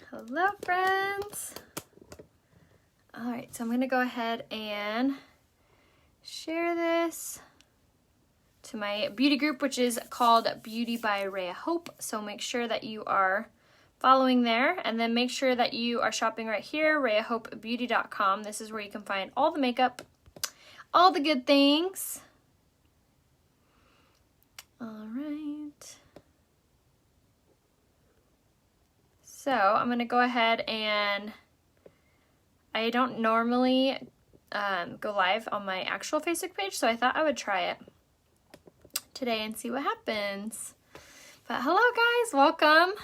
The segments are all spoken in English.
Hello, friends. All right, so I'm gonna go ahead and share this to my beauty group, which is called Beauty by Rhea Hope. So make sure that you are following there, and then make sure that you are shopping right here, rheahopebeauty.com. This is where you can find all the makeup, all the good things. All right. So I'm gonna go ahead and I don't normally go live on my actual Facebook page, so I thought I would try it today and see what happens. But hello guys, welcome.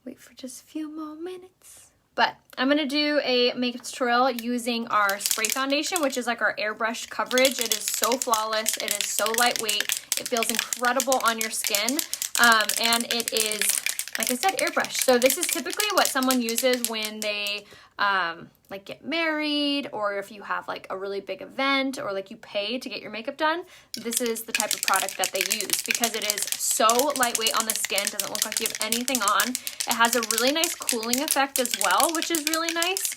Wait for just a few more minutes. But I'm gonna do a makeup tutorial using our spray foundation, which is like our airbrush coverage. It is so flawless, it is so lightweight, it feels incredible on your skin, and it is, like I said, airbrush. So this is typically what someone uses when they like get married, or if you have like a really big event, or like you pay to get your makeup done. This is the type of product that they use because it is so lightweight on the skin. Doesn't look like you have anything on. It has a really nice cooling effect as well, which is really nice.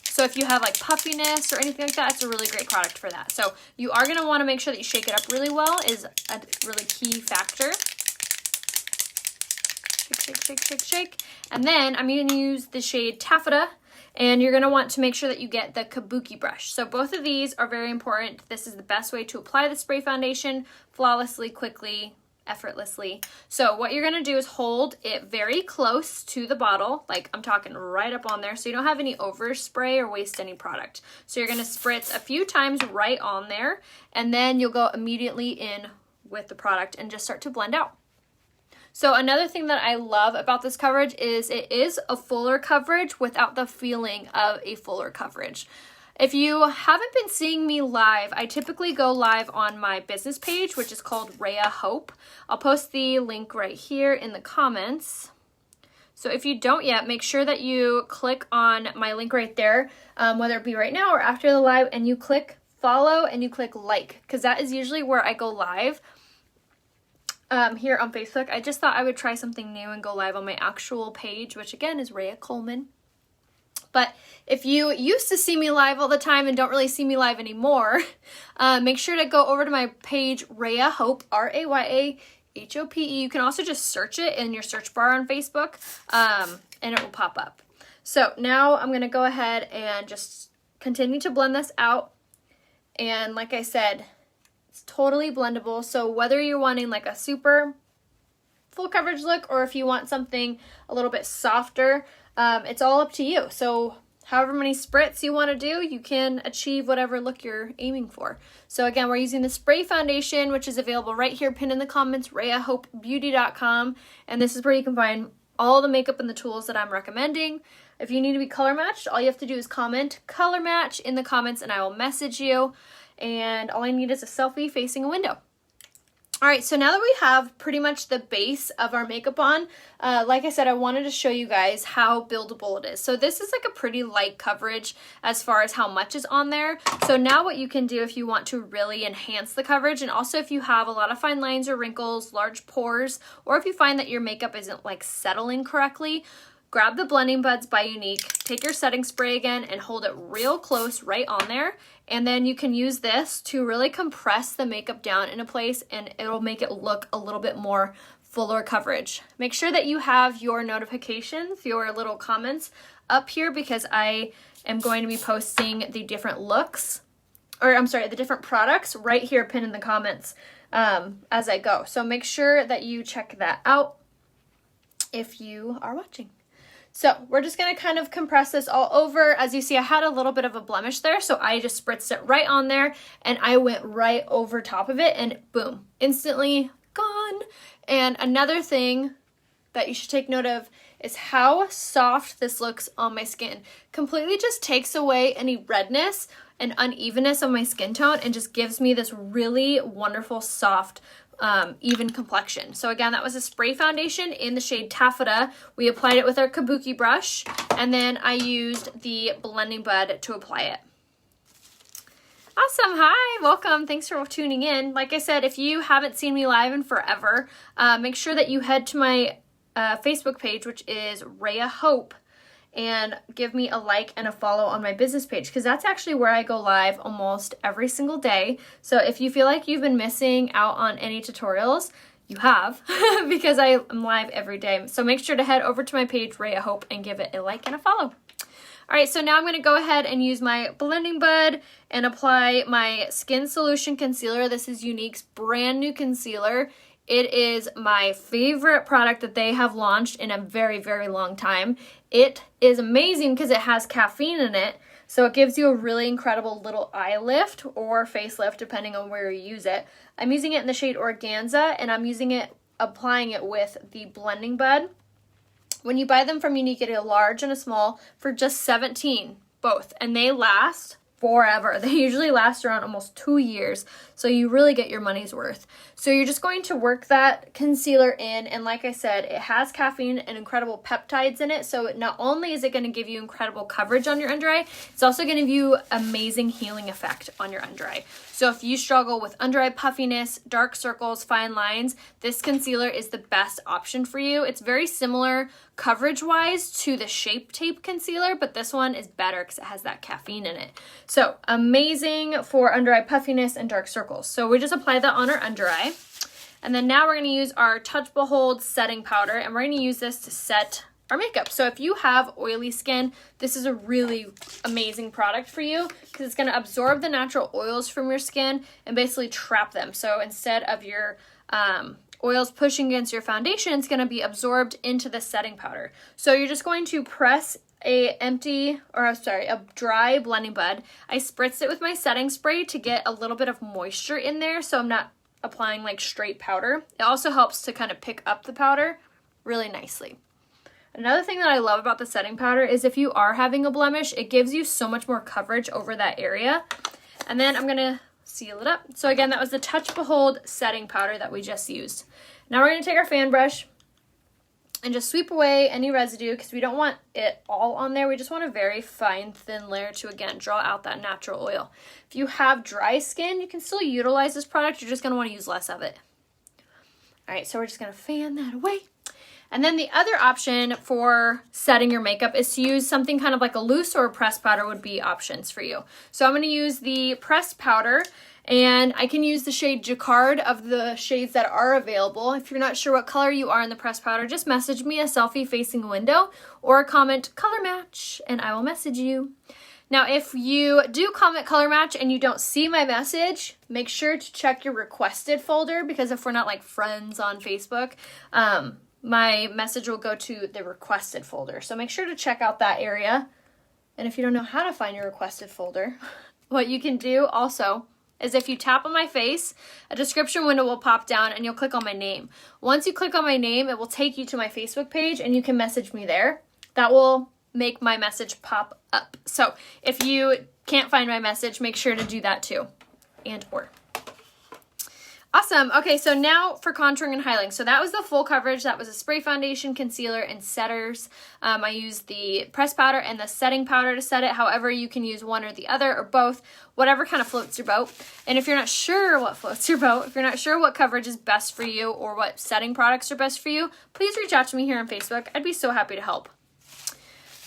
So if you have like puffiness or anything like that, it's a really great product for that. So you are going to want to make sure that you shake it up really well, is a really key factor. Shake, shake, shake, shake. And then I'm going to use the shade Tapered, and you're going to want to make sure that you get the kabuki brush. So both of these are very important. This is the best way to apply the spray foundation flawlessly, quickly, effortlessly. So what you're going to do is hold it very close to the bottle, like I'm talking right up on there, so you don't have any overspray or waste any product. So you're going to spritz a few times right on there, and then you'll go immediately in with the product and just start to blend out. So another thing that I love about this coverage is it is a fuller coverage without the feeling of a fuller coverage. If you haven't been seeing me live, I typically go live on my business page, which is called Rhea Hope. I'll post the link right here in the comments. So if you don't yet, make sure that you click on my link right there, whether it be right now or after the live, and you click follow and you click like, because that is usually where I go live. Here on Facebook. I just thought I would try something new and go live on my actual page, which again is Rhea Coleman. But if you used to see me live all the time and don't really see me live anymore, make sure to go over to my page, Rhea Hope, R-A-Y-A-H-O-P-E. You can also just search it in your search bar on Facebook, and it will pop up. So now I'm going to go ahead and just continue to blend this out. And like I said, it's totally blendable, so whether you're wanting like a super full coverage look or if you want something a little bit softer, it's all up to you. So however many spritz you want to do, you can achieve whatever look you're aiming for. So again, we're using the spray foundation, which is available right here, pinned in the comments, rheahopebeauty.com, and this is where you can find all the makeup and the tools that I'm recommending. If you need to be color matched, all you have to do is comment color match in the comments and I will message you. And all I need is a selfie facing a window. All right, so now that we have pretty much the base of our makeup on, like I said, I wanted to show you guys how buildable it is. So this is like a pretty light coverage as far as how much is on there. So now what you can do if you want to really enhance the coverage, and also if you have a lot of fine lines or wrinkles, large pores, or if you find that your makeup isn't like settling correctly, grab the Blending Buds by Younique, take your setting spray again and hold it real close right on there, and then you can use this to really compress the makeup down into place and it'll make it look a little bit more fuller coverage. Make sure that you have your notifications, your little comments up here, because I am going to be posting the different looks, or I'm sorry, the different products right here pinned in the comments as I go. So make sure that you check that out if you are watching. So we're just going to kind of compress this all over. As you see, I had a little bit of a blemish there, so I just spritzed it right on there and I went right over top of it and boom, instantly gone. And another thing that you should take note of is how soft this looks on my skin. Completely just takes away any redness and unevenness on my skin tone and just gives me this really wonderful, soft, even complexion. So again, that was a spray foundation in the shade Tapered. We applied it with our kabuki brush, and then I used the Blending Bud to apply it. Awesome. Hi, welcome. Thanks for tuning in. Like I said, if you haven't seen me live in forever, make sure that you head to my Facebook page, which is Rhea Hope, and give me a like and a follow on my business page, because that's actually where I go live almost every single day. So if you feel like you've been missing out on any tutorials, you have, because I am live every day. So make sure to head over to my page, Rhea Hope, and give it a like and a follow. All right, so now I'm going to go ahead and use my blending bud and apply my Skin Solution Concealer. This is Younique's brand new concealer. It is my favorite product that they have launched in a very, very long time. It is amazing because it has caffeine in it, so it gives you a really incredible little eye lift or face lift, depending on where you use it. I'm using it in the shade Organza, and I'm applying it with the blending bud. When you buy them from Younique, you get a large and a small for just $17, both, and they last forever. They usually last around almost 2 years, so you really get your money's worth. So you're just going to work that concealer in, and like I said, it has caffeine and incredible peptides in it, so not only is it going to give you incredible coverage on your under eye, it's also going to give you amazing healing effect on your under eye. So if you struggle with under eye puffiness, dark circles, fine lines, this concealer is the best option for you. It's very similar coverage-wise to the Shape Tape concealer, but this one is better because it has that caffeine in it. So amazing for under eye puffiness and dark circles. So we just apply that on our under eye. And then now we're going to use our Touch Behold setting powder, and we're going to use this to set our makeup. So if you have oily skin, this is a really amazing product for you because it's going to absorb the natural oils from your skin and basically trap them. So instead of your oils pushing against your foundation, it's going to be absorbed into the setting powder. So you're just going to press a dry blending bud. I spritzed it with my setting spray to get a little bit of moisture in there, so I'm not applying like straight powder. It also helps to kind of pick up the powder really nicely. Another thing that I love about the setting powder is if you are having a blemish, it gives you so much more coverage over that area. And then I'm going to seal it up. So again, that was the Touch Behold setting powder that we just used. Now we're going to take our fan brush and just sweep away any residue because we don't want it all on there. We just want a very fine, thin layer to, again, draw out that natural oil. If you have dry skin, you can still utilize this product. You're just going to want to use less of it. All right, so we're just going to fan that away. And then the other option for setting your makeup is to use something kind of like a loose or a pressed powder would be options for you. So I'm going to use the pressed powder, and I can use the shade Jacquard of the shades that are available. If you're not sure what color you are in the pressed powder, just message me a selfie facing a window or comment color match and I will message you. Now, if you do comment color match and you don't see my message, make sure to check your requested folder, because if we're not like friends on Facebook, my message will go to the requested folder. So make sure to check out that area. And if you don't know how to find your requested folder, what you can do also is if you tap on my face, a description window will pop down and you'll click on my name. Once you click on my name, it will take you to my Facebook page and you can message me there. That will make my message pop up. So if you can't find my message, make sure to do that too, and or. Awesome. Okay, so now for contouring and highlighting. So that was the full coverage. That was a spray foundation, concealer, and setters. I used the pressed powder and the setting powder to set it. However, you can use one or the other or both, whatever kind of floats your boat. And if you're not sure what floats your boat, if you're not sure what coverage is best for you or what setting products are best for you, please reach out to me here on Facebook. I'd be so happy to help.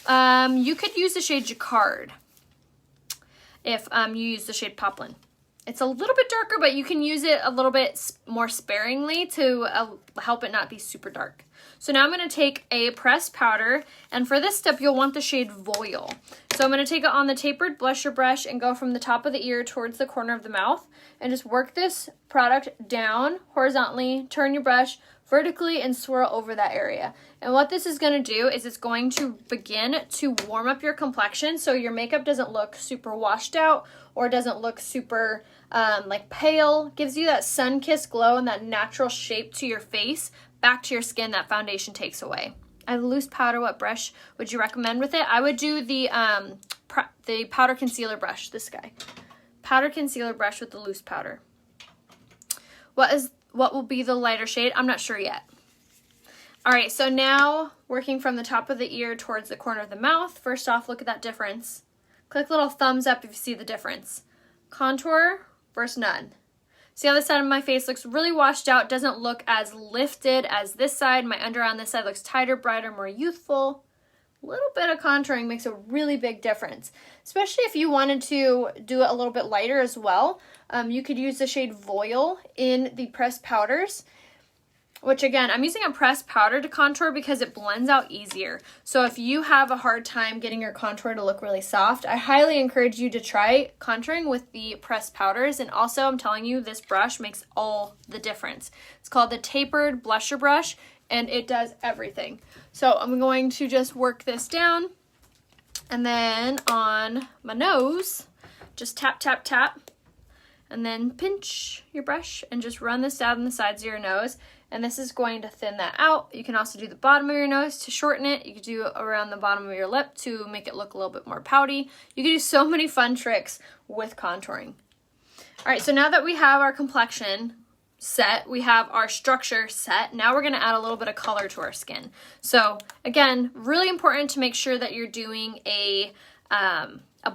You could use the shade Jacquard if you use the shade Poplin. It's a little bit darker, but you can use it a little bit more sparingly to help it not be super dark. So now I'm going to take a pressed powder, and for this step, you'll want the shade Voile. So I'm going to take it on the Tapered blusher brush and go from the top of the ear towards the corner of the mouth, and just work this product down horizontally, turn your brush vertically, and swirl over that area. And what this is going to do is it's going to begin to warm up your complexion so your makeup doesn't look super washed out or doesn't look super like pale. Gives you that sun-kissed glow and that natural shape to your face, back to your skin that foundation takes away. I have a loose powder. What brush would you recommend with it? I would do the powder concealer brush, this guy. Powder concealer brush with the loose powder. What will be the lighter shade? I'm not sure yet. All right, so now working from the top of the ear towards the corner of the mouth. First off, look at that difference. Click little thumbs up if you see the difference. Contour versus none. See how this side of my face looks really washed out, doesn't look as lifted as this side. My under eye on this side looks tighter, brighter, more youthful. A little bit of contouring makes a really big difference, especially if you wanted to do it a little bit lighter as well. You could use the shade Voile in the pressed powders, which again, I'm using a pressed powder to contour because it blends out easier. So if you have a hard time getting your contour to look really soft, I highly encourage you to try contouring with the pressed powders. And also, I'm telling you, this brush makes all the difference. It's called the Tapered Blusher Brush, and it does everything. So I'm going to just work this down, and then on my nose, just tap, tap, tap, and then pinch your brush and just run this down the sides of your nose. And this is going to thin that out. You can also do the bottom of your nose to shorten it. You could do around the bottom of your lip to make it look a little bit more pouty. You can do so many fun tricks with contouring. All right, so now that we have our complexion set, we have our structure set, now we're gonna add a little bit of color to our skin. So again, really important to make sure that you're doing a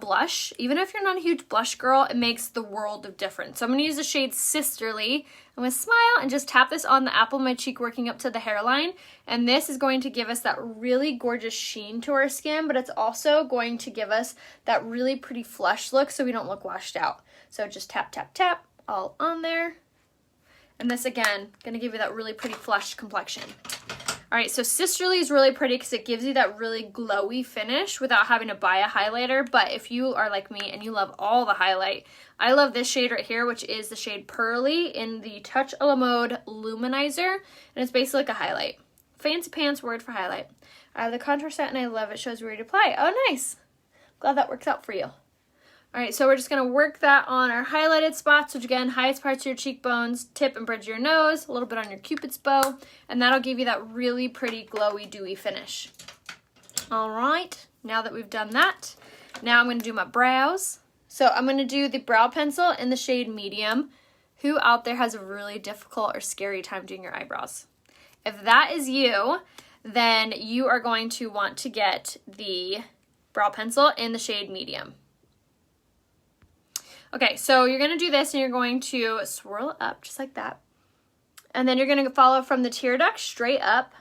blush. Even if you're not a huge blush girl, it makes the world of difference. So I'm gonna use the shade Sisterly. I'm gonna smile and just tap this on the apple of my cheek, working up to the hairline. And this is going to give us that really gorgeous sheen to our skin, but it's also going to give us that really pretty flush look so we don't look washed out. So just tap, tap, tap, all on there. And this, again, gonna give you that really pretty flush complexion. All right, so Sisterly is really pretty because it gives you that really glowy finish without having to buy a highlighter. But if you are like me and you love all the highlight, I love this shade right here, which is the shade Pearly in the Touch a la Mode Luminizer. And it's basically like a highlight. Fancy pants word for highlight. I have the contour set and I love it. Shows where to apply. Oh, nice. Glad that works out for you. All right, so we're just gonna work that on our highlighted spots, which again, highest parts of your cheekbones, tip and bridge of your nose, a little bit on your Cupid's bow, and that'll give you that really pretty glowy, dewy finish. All right, now that we've done that, now I'm gonna do my brows. So I'm gonna do the brow pencil in the shade Medium. Who out there has a really difficult or scary time doing your eyebrows? If that is you, then you are going to want to get the brow pencil in the shade Medium. Okay, so you're going to do this and you're going to swirl it up just like that. And then you're going to follow from the tear duct straight up.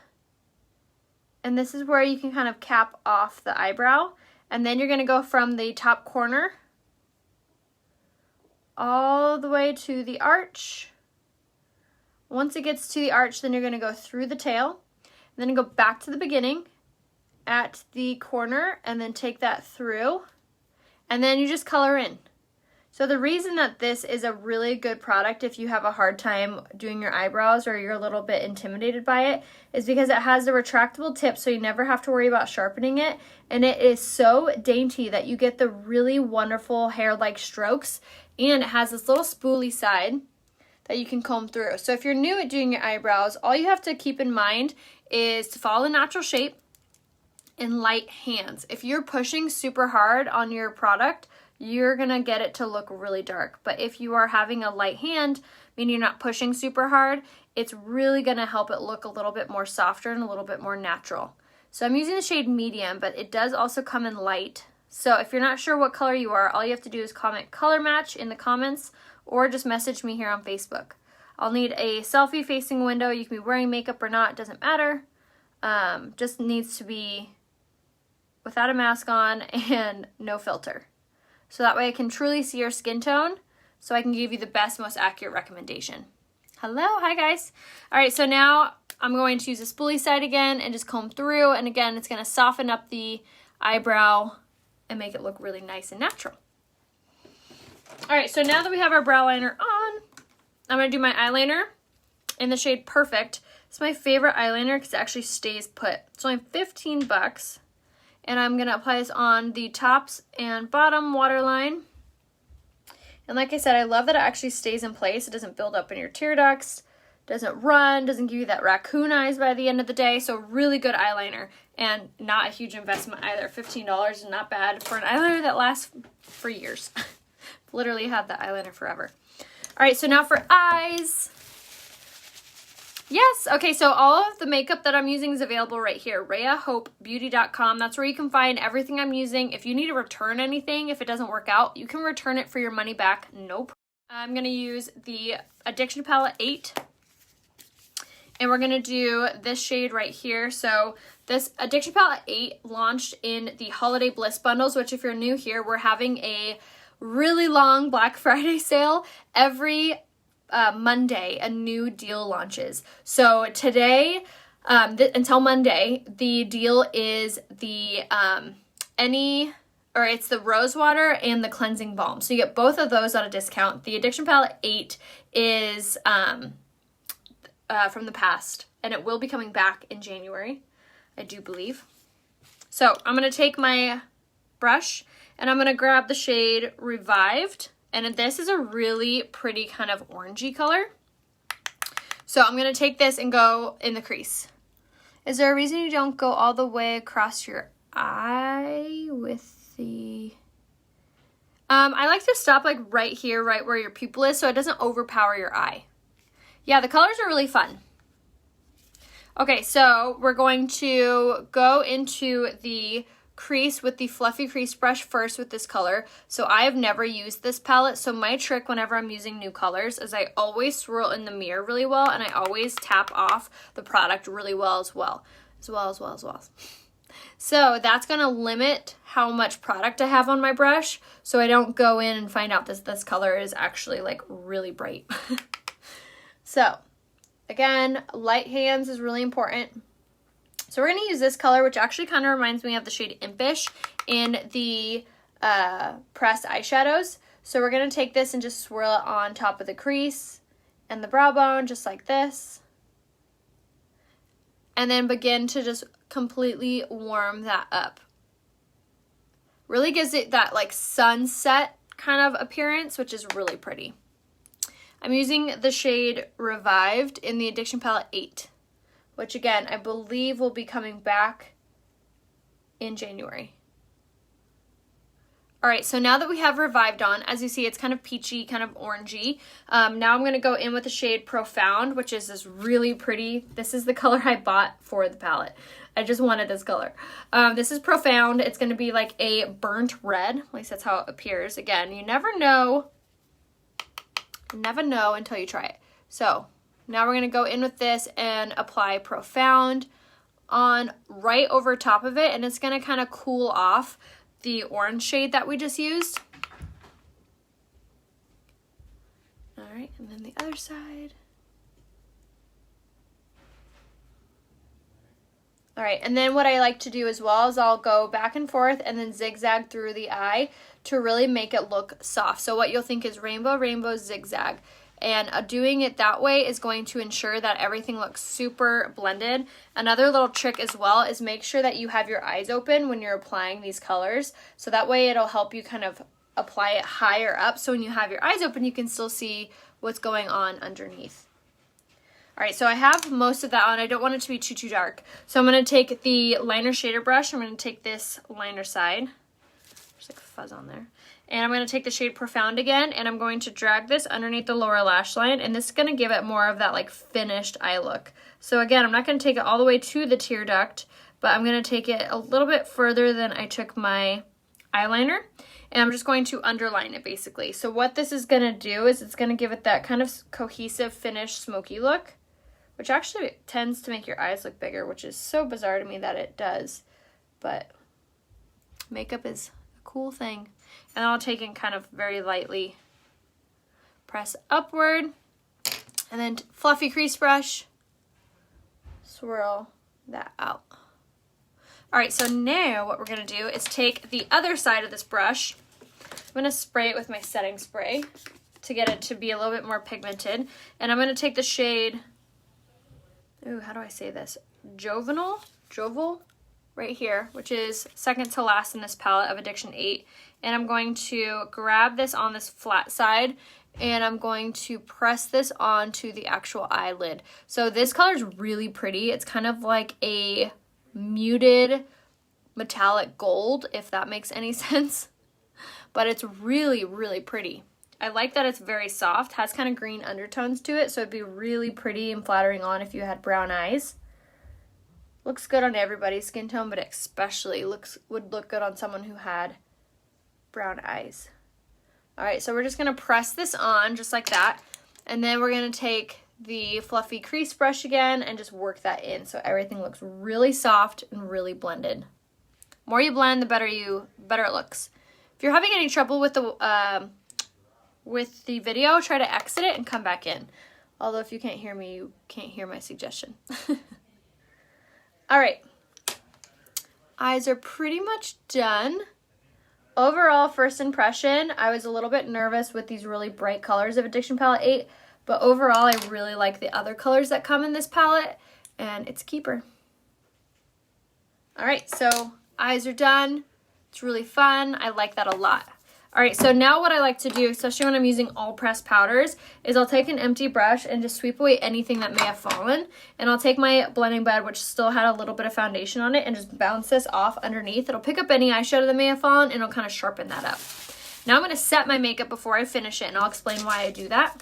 And this is where you can kind of cap off the eyebrow. And then you're going to go from the top corner all the way to the arch. Once it gets to the arch, then you're going to go through the tail. And then go back to the beginning at the corner and then take that through. And then you just color in. So the reason that this is a really good product if you have a hard time doing your eyebrows or you're a little bit intimidated by it is because it has a retractable tip so you never have to worry about sharpening it. And it is so dainty that you get the really wonderful hair-like strokes, and it has this little spoolie side that you can comb through. So if you're new at doing your eyebrows, all you have to keep in mind is to follow the natural shape and light hands. If you're pushing super hard on your product, you're gonna get it to look really dark. But if you are having a light hand, meaning you're not pushing super hard, it's really gonna help it look a little bit more softer and a little bit more natural. So I'm using the shade Medium, but it does also come in light. So if you're not sure what color you are, all you have to do is comment color match in the comments or just message me here on Facebook. I'll need a selfie facing window. You can be wearing makeup or not, it doesn't matter. Just needs to be without a mask on and no filter. So that way I can truly see your skin tone so I can give you the best, most accurate recommendation. Hello, hi guys. All right, so now I'm going to use the spoolie side again and just comb through. And again, it's gonna soften up the eyebrow and make it look really nice and natural. All right, so now that we have our brow liner on, I'm gonna do my eyeliner in the shade Perfect. It's my favorite eyeliner because it actually stays put. It's only 15 bucks. And I'm gonna apply this on the tops and bottom waterline. And like I said, I love that it actually stays in place. It doesn't build up in your tear ducts, doesn't run, doesn't give you that raccoon eyes by the end of the day. So really good eyeliner and not a huge investment either. $15 is not bad for an eyeliner that lasts for years. Literally had that eyeliner forever. All right, so now for eyes. Yes, okay, so all of the makeup that I'm using is available right here, RheaHopeBeauty.com. That's where you can find everything I'm using. If you need to return anything, if it doesn't work out, you can return it for your money back, no problem. I'm going to use the Addiction Palette 8. And we're going to do this shade right here. So this Addiction Palette 8 launched in the Holiday Bliss bundles, which if you're new here, we're having a really long Black Friday sale. Every Monday, a new deal launches. So today, until Monday, the deal is the it's the rose water and the cleansing balm. So you get both of those on a discount. The Addiction Palette 8 is from the past, and it will be coming back in January, I do believe. So I'm going to take my brush and I'm going to grab the shade Revived, and this is a really pretty kind of orangey color. So I'm going to take this and go in the crease. Is there a reason you don't go all the way across your eye with the... I like to stop like right here, right where your pupil is, so it doesn't overpower your eye. Yeah, the colors are really fun. Okay, so we're going to go into the crease with the fluffy crease brush first with this color. So I have never used this palette, so my trick whenever I'm using new colors is I always swirl in the mirror really well, and I always tap off the product really well as well. So that's going to limit how much product I have on my brush, so I don't go in and find out this color is actually like really bright. So, again, light hands is really important. So we're going to use this color, which actually kind of reminds me of the shade Impish in the pressed eyeshadows. So we're going to take this and just swirl it on top of the crease and the brow bone, just like this. And then begin to just completely warm that up. Really gives it that like sunset kind of appearance, which is really pretty. I'm using the shade Revived in the Addiction Palette 8, which again, I believe will be coming back in January. All right, so now that we have Revived on, as you see, it's kind of peachy, kind of orangey. Now I'm going to go in with the shade Profound, which is this really pretty, this is the color I bought for the palette. I just wanted this color. This is Profound. It's going to be like a burnt red, at least that's how it appears. Again, you never know until you try it. So now we're going to go in with this and apply Profound on right over top of it, and it's going to kind of cool off the orange shade that we just used. All right, and then the other side. All right, and then what I like to do as well is I'll go back and forth and then zigzag through the eye to really make it look soft. So what you'll think is rainbow, rainbow, zigzag. And doing it that way is going to ensure that everything looks super blended. Another little trick as well is make sure that you have your eyes open when you're applying these colors. So that way it'll help you kind of apply it higher up. So when you have your eyes open, you can still see what's going on underneath. All right, so I have most of that on. I don't want it to be too dark. So I'm going to take the liner shader brush. I'm going to take this liner side. There's like fuzz on there. And I'm going to take the shade Profound again, and I'm going to drag this underneath the lower lash line, and this is going to give it more of that like finished eye look. So again, I'm not going to take it all the way to the tear duct, but I'm going to take it a little bit further than I took my eyeliner, and I'm just going to underline it basically. So what this is going to do is it's going to give it that kind of cohesive, finished, smoky look, which actually tends to make your eyes look bigger, which is so bizarre to me that it does, but makeup is a cool thing. And I'll take and kind of very lightly press upward, and then fluffy crease brush, swirl that out. All right, so now what we're gonna do is take the other side of this brush. I'm gonna spray it with my setting spray to get it to be a little bit more pigmented. And I'm gonna take the shade, ooh, how do I say this? Juvenile right here, which is second to last in this palette of Addiction 8. And I'm going to grab this on this flat side, and I'm going to press this onto the actual eyelid. So this color is really pretty. It's kind of like a muted metallic gold, if that makes any sense. But it's really, really pretty. I like that it's very soft, has kind of green undertones to it, so it'd be really pretty and flattering on if you had brown eyes. Looks good on everybody's skin tone, but especially would look good on someone who had brown eyes. All right, so we're just gonna press this on just like that. And then we're gonna take the fluffy crease brush again and just work that in so everything looks really soft and really blended. The more you blend, the better it looks. If you're having any trouble with the video, try to exit it and come back in. Although if you can't hear me, you can't hear my suggestion. All right, eyes are pretty much done. Overall, first impression, I was a little bit nervous with these really bright colors of Addiction Palette 8, but overall, I really like the other colors that come in this palette, and it's a keeper. All right, so eyes are done. It's really fun. I like that a lot. All right, so now what I like to do, especially when I'm using all pressed powders, is I'll take an empty brush and just sweep away anything that may have fallen. And I'll take my blending bed, which still had a little bit of foundation on it, and just bounce this off underneath. It'll pick up any eyeshadow that may have fallen, and it'll kind of sharpen that up. Now I'm going to set my makeup before I finish it, and I'll explain why I do that.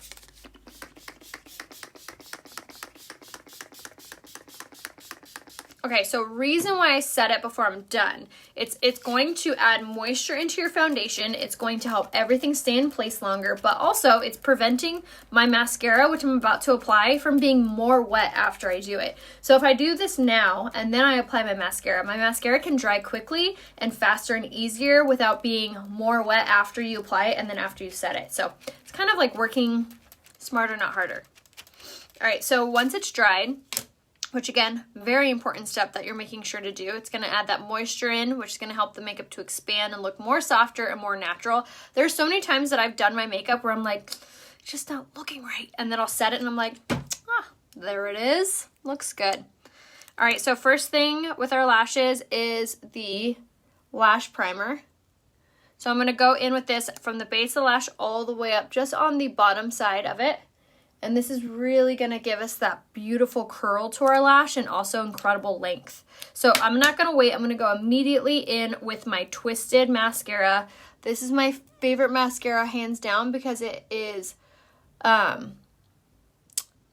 Okay, so reason why I set it before I'm done, it's going to add moisture into your foundation. It's going to help everything stay in place longer, but also it's preventing my mascara, which I'm about to apply, from being more wet after I do it. So if I do this now and then I apply my mascara can dry quickly and faster and easier without being more wet after you apply it and then after you set it. So it's kind of like working smarter, not harder. All right, so once it's dried, which again, very important step that you're making sure to do. It's gonna add that moisture in, which is gonna help the makeup to expand and look more softer and more natural. There's so many times that I've done my makeup where I'm like, it's just not looking right. And then I'll set it and I'm like, ah, there it is, looks good. All right, so first thing with our lashes is the lash primer. So I'm gonna go in with this from the base of the lash all the way up, just on the bottom side of it. And this is really gonna give us that beautiful curl to our lash and also incredible length. So I'm not gonna wait, I'm gonna go immediately in with my Twisted mascara. This is my favorite mascara hands down because it is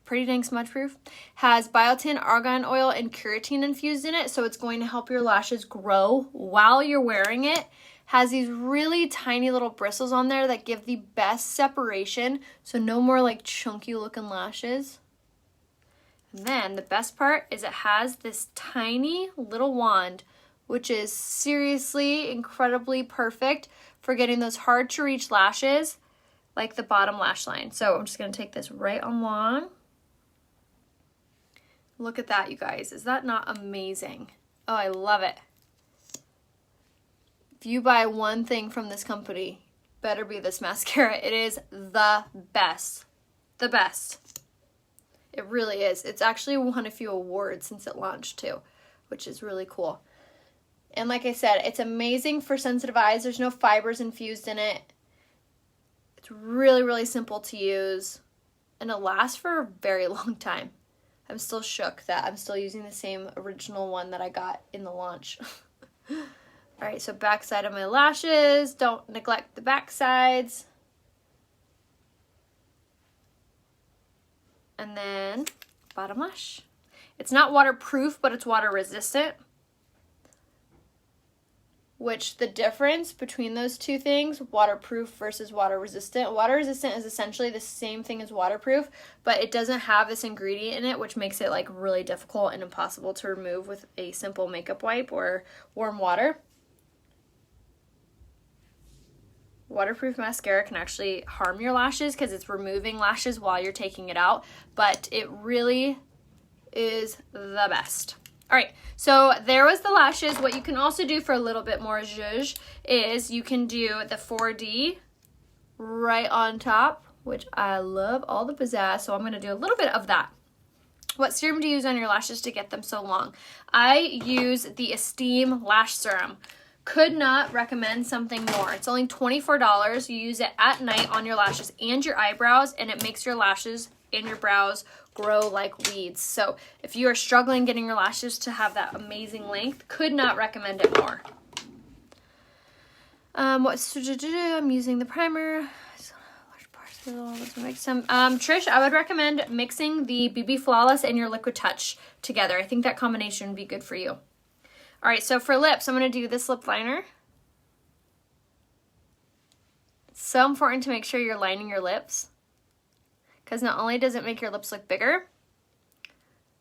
pretty dang smudge proof. Has biotin, argan oil, and keratin infused in it, so it's going to help your lashes grow while you're wearing it. Has these really tiny little bristles on there that give the best separation, so no more like chunky looking lashes. And then the best part is it has this tiny little wand, which is seriously incredibly perfect for getting those hard to reach lashes like the bottom lash line. So I'm just gonna take this right on long. Look at that, you guys. Is that not amazing? Oh, I love it. If you buy one thing from this company, better be this mascara. It is the best. The best. It really is. It's actually won a few awards since it launched too, which is really cool. And like I said, it's amazing for sensitive eyes. There's no fibers infused in it. It's really, really simple to use, and it lasts for a very long time. I'm still shook that I'm still using the same original one that I got in the launch. All right, so back side of my lashes. Don't neglect the back sides. And then bottom lash. It's not waterproof, but it's water resistant. Which the difference between those two things, waterproof versus water resistant. Water resistant is essentially the same thing as waterproof, but it doesn't have this ingredient in it, which makes it like really difficult and impossible to remove with a simple makeup wipe or warm water. Waterproof mascara can actually harm your lashes because it's removing lashes while you're taking it out, but it really is the best. All right, so there was the lashes. What you can also do for a little bit more zhuzh is you can do the 4D right on top, which I love all the pizzazz, so I'm gonna do a little bit of that. What serum do you use on your lashes to get them so long? I use the Esteem Lash Serum. Could not recommend something more. It's only $24. You use it at night on your lashes and your eyebrows, and it makes your lashes and your brows grow like weeds. So if you are struggling getting your lashes to have that amazing length, could not recommend it more. I'm using the primer. Trish, I would recommend mixing the BB Flawless and your Liquid Touch together. I think that combination would be good for you. All right, so for lips, I'm going to do this lip liner. It's So important to make sure you're lining your lips, because not only does it make your lips look bigger,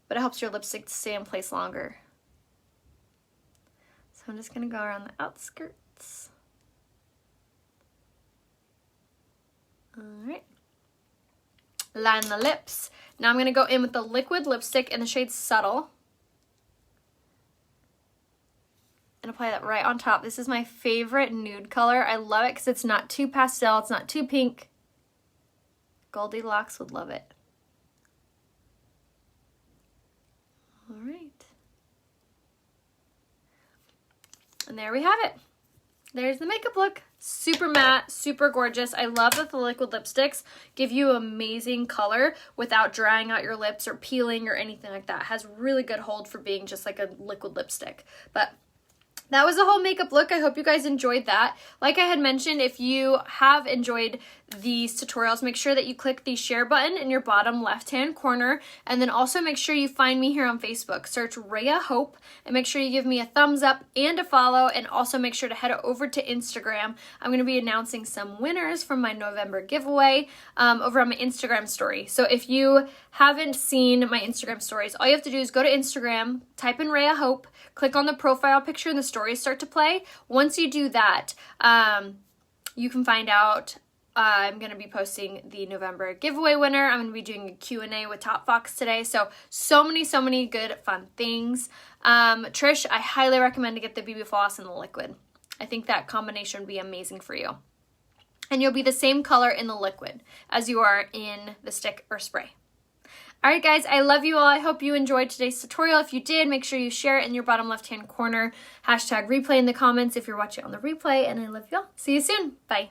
but it helps your lipstick to stay in place longer. So I'm just going to go around the outskirts. Alright. Line the lips. Now I'm going to go in with the liquid lipstick in the shade Subtle. And apply that right on top. This is my favorite nude color. I love it because it's not too pastel, it's not too pink. Goldilocks would love it. All right. And there we have it. There's the makeup look. Super matte, super gorgeous. I love that the liquid lipsticks give you amazing color without drying out your lips or peeling or anything like that. It has really good hold for being just like a liquid lipstick. But that was the whole makeup look. I hope you guys enjoyed that. Like I had mentioned, if you have enjoyed these tutorials, make sure that you click the share button in your bottom left-hand corner, and then also make sure you find me here on Facebook. Search Rhea Hope, and make sure you give me a thumbs up and a follow, and also make sure to head over to Instagram. I'm going to be announcing some winners from my November giveaway over on my Instagram story. So if you haven't seen my Instagram stories, all you have to do is go to Instagram, type in Rhea Hope, click on the profile picture, and the stories start to play. Once you do that, you can find out I'm going to be posting the November giveaway winner. I'm going to be doing a Q&A with Top Fox today. So many good fun things. Trish, I highly recommend to get the BB Floss and the liquid. I think that combination would be amazing for you. And you'll be the same color in the liquid as you are in the stick or spray. Alright guys, I love you all. I hope you enjoyed today's tutorial. If you did, make sure you share it in your bottom left-hand corner. #replay in the comments if you're watching on the replay. And I love you all. See you soon. Bye.